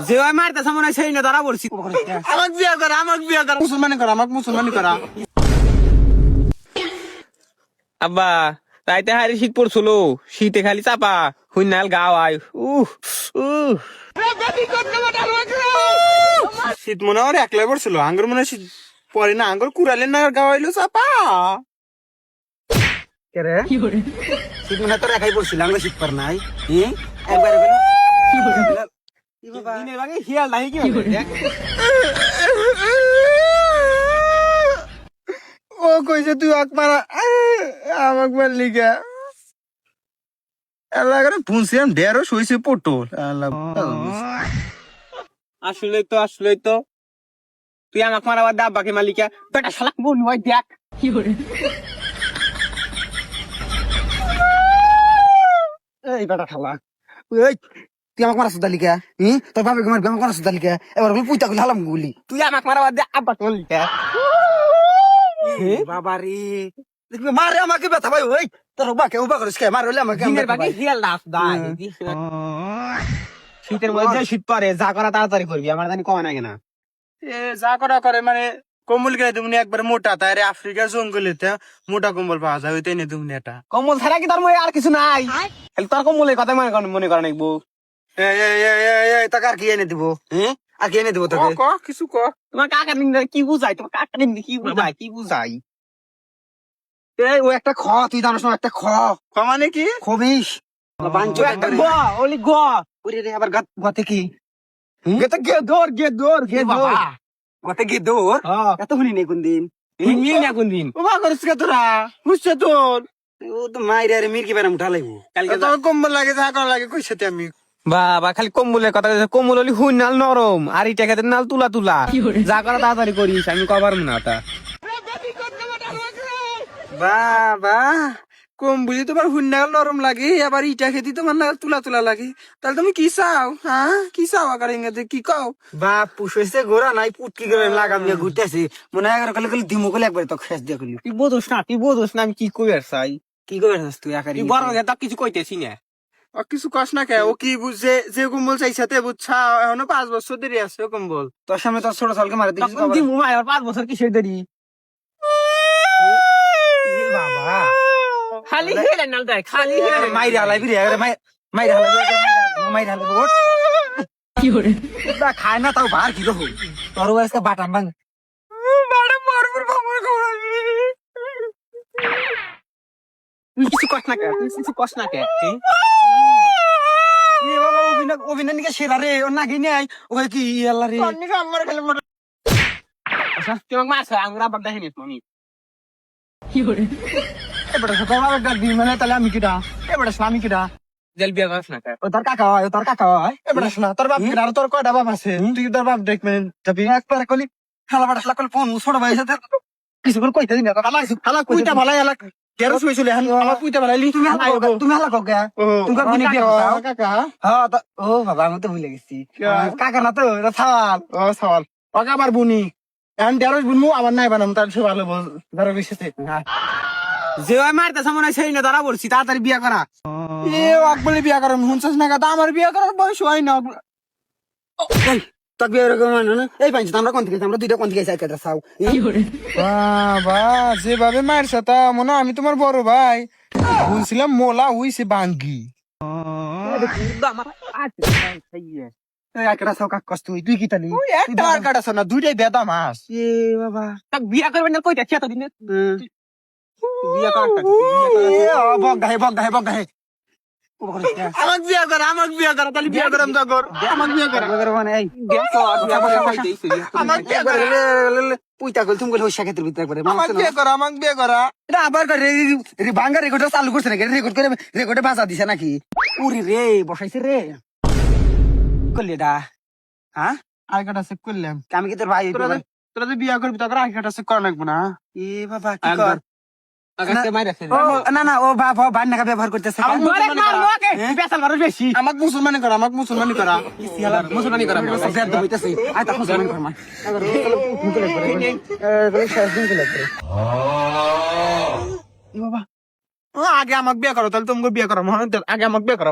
যে ওই মারতেছে মনে হয় সেই না ধরা পড়ছি। আমাকে বিয়ে করা, আমাকে বিয়ে করা, মুসলমানি করা, আমাকে মুসলমানি করা। আব্বা রাইতে হারি শীত পড়ছিল, শীতে খালি চাপা হুইনাল গাও আয়। শীত মনে হয় একলাই পড়ছিল, আঙ্গুর মনে হয় শীত পরে না, আঙ্গুর কুড়ালে না গাওয়াইলো চাপা। কেরে শীত মনে হয় তোর একাই পড়ছিল, আঙ্গুর শীত পর নাই। একবার দিনের ভাগে হিয়াল নাই কি ও কইছে তুই আকমারা আমাকে মারলি কে? আল্লাহ করে পুনছিলাম ঢেরও শুয়েছে পটল। আল্লাহ আসলেই তো তুই আমাকে মারাবার ডাব্বাকে মালিকা বেটা শালাক বোন হয় দেখ। এই বেটা খালা, এই তুই আমাকে মারাস দালিকা, তোর বাবাকে মারবি, আমাকে মারাস দালিকা, এবার বলি পুইতা গুলি হালাম গুলি। তুই আমাকে মারাবার দে আব্বাকে মালিকা। বাবা রে, দেখবি মারে আমাকে ব্যথা ভাই। ওই তোর বাকে উবা করিস কে? মার হইলে আমাকে দিনের ভাগে হিয়াল দাস দাই। শীতের মধ্যে শীত পরে যা করা তাড়াতাড়ি করবি, আমার জানি কমে না কেনা। এ যা করা করে মানে কম্বল কিনে তুমি একবার মোটা, তাই আফ্রিকার জঙ্গলেতে মোটা কম্বল পাওয়া যায়, ওইটাই নিয়ে তুমি এটা। কম্বল ছাড়া কি তার মধ্যে আর কিছু নাই? খালি তোর কম্বলের কথা মনে করে নাকবো। তোকে আর কি এনে দিব? আর কি এনে দিব তোকে? কিছু ক। তোমার কাকা নিন্দা কি বুঝাই? তোমার কাকা নিন্দা কি বুঝাই? এই ও একটা খ, তুই জানোস না একটা খ? মানে কি? খবিস বাঞ্চো একটা গ ওলি গ ওরে রে, আবার গতে কি? গেতে গে দৌড় গতে গিয়ে দৌড় এত শুনি নেই কোন দিন। মিল না কোন দিন ওবা করিস কে তোরা? বুঝছে তোর ও তো মাইরে আরে মির্কি বেড়াম উঠা লাগবো। কালকে তোর কম্বল লাগে, যা করা লাগে কইছে আমি। বাবা খালি কম্বলের কথা কম্বল হলি হুই নাল নরম আর ইটা খেতে নাল তুলা যা করা তাড়াতাড়ি করিস, আমি কবার না ওটা। বাবা কম্বলি তোমার হুন্নাল নরম লাগে, আবার ইটা খেতে তোমার না তুলা লাগে, তাহলে তুমি কি চাও? হ্যাঁ কি চাও? আকার ইংরেজি কি কও? বাপ পুষেছে গোড়া নাই পুটকি করে লাগাম দিয়ে ঘুরতেছে, মনে হয় কালে কালে দিমু কলে একবার তো খেস দিয়ে কলি। তুই বোঝোস না আমি কি কই আর চাই। কি করছিস তুই আকারি? তুই বড় হয়ে তা কিছু কইতেছি না। ও কিছু কস না কে? ও কি বুঝছে যে কম্বল চাইছাতে বুঝছা? এখনো 5 বছর দেরি আছে ও কম্বল। তোর সামনে তোর ছোট সালকে মারে দিছিস তখন দিমু ভাই আর 5 বছর কিসের দেরি? বাবা খালি হেলে নাল দেয় খালি হেলে মাইরে হালাইবি রে, মাইরে হালাইবি ওঠ। কি করে তা খায় না তাও ভার কি রকম তোর আজকে বাটাম ভাঙ। তুই কিছু কস না কে এ বাবা অভিনয় নিকে সেরা রে, ওর নাকি নাই ওই কি আল্লাহ রে। আচ্ছা তুই আমাকে মারছ আঙ্গুর আবার দেখিনিস মামি। এবারে তোর বাবা ডাক দি মানে তাহলে আমি কিডা? এবারে আমি কিডা? জেল বিয়া করিস না কে ও তোর কাকা হয়, তোর কাকা হয়। এবারে শোনা তোর বাপ কিডা? আর তোর কয়টা বাপ আছে? তুই তোর বাপ দেখ মানে যাবি একবার কলি খালা বাড়া শালা কল ফোন ছোট ভাই সাথে কিছু করে কইতে দিন না খালা খালা কইটা ভালাই এলা কেন শুইছিল এখন আমার কইটা ভালাইলি তুমি হালা কও গা তুমি কর বিনি বিয়া করো কাকা। হ্যাঁ ও বাবা আমি তো ভুলে গেছি কাকা না তো এটা সাওয়াল। ও সওয়াল ওকে আবার বুনি এখন ঢেঁড়স বুনমু, আবার নাই বানাম, তার সে ভালো ধরো বিষয়তে। যে ওই মারতেছে মনে হয় সেই না ধরা পড়ছি, তাড়াতাড়ি বিয়া করা। এ ওকে বলে বিয়া করাম শুনছিস না? কথা আমার বিয়া করার বয়স হয় না। এই তোর বিয়ে এরকম মানে না? এই পাইছি আমরা কোন থেকে আমরা দুইটা কোন থেকে চাই কেটে চাও। বাবা যেভাবে মারছে তা মনে হয় আমি তোমার বড় ভাই বলছিলাম মোলা হইছে বাঙ্গি। একটা চাও কাক কষ্ট তুই কি তালি একটা আর কাটাছ না, দুইটাই বেদা মাছ। এ বাবা তাক বিয়া করবেন না কইতা খেতা দিনে বিয়া কর বক গাহে আমাকে বিয়া করা, আমাকে বিয়া করা, তাহলে বিয়া করাম তো কর, আমাকে বিয়া করা, মানে এই আমাকে বিয়া করা, পুইতা গল তুমি গল হইসা ক্ষেত্রের ভিতরে একবারে আমাকে বিয়া করা, আমাকে বিয়া করা। এটা আবার ভাঙ্গা রেকর্ডটা চালু করছে নাকি? রেকর্ডে বাজা দিছে নাকি? উরি রে বসাইছে রে করলি এটা হ্যাঁ আর কাটা চেক করলাম। আমি কি তোর ভাই? তোরা যে বিয়া করবি তখন আর কাটা চেক করা লাগবো না। এ বাবা কি কর না না ও বাবা ভাই নাকা ব্যবহার করতেছে বেশি আমাকে মুসলমানি করা, আমাকে মুসলমানি করা, মুসলমানি করা বেদ হইতেছে আই তা মুসলমান ফরমান বাবা আগে আমাকে বিয়া করো, তাহলে তোমাকে বিয়া করো, আগে আমাকে বিয়া করো।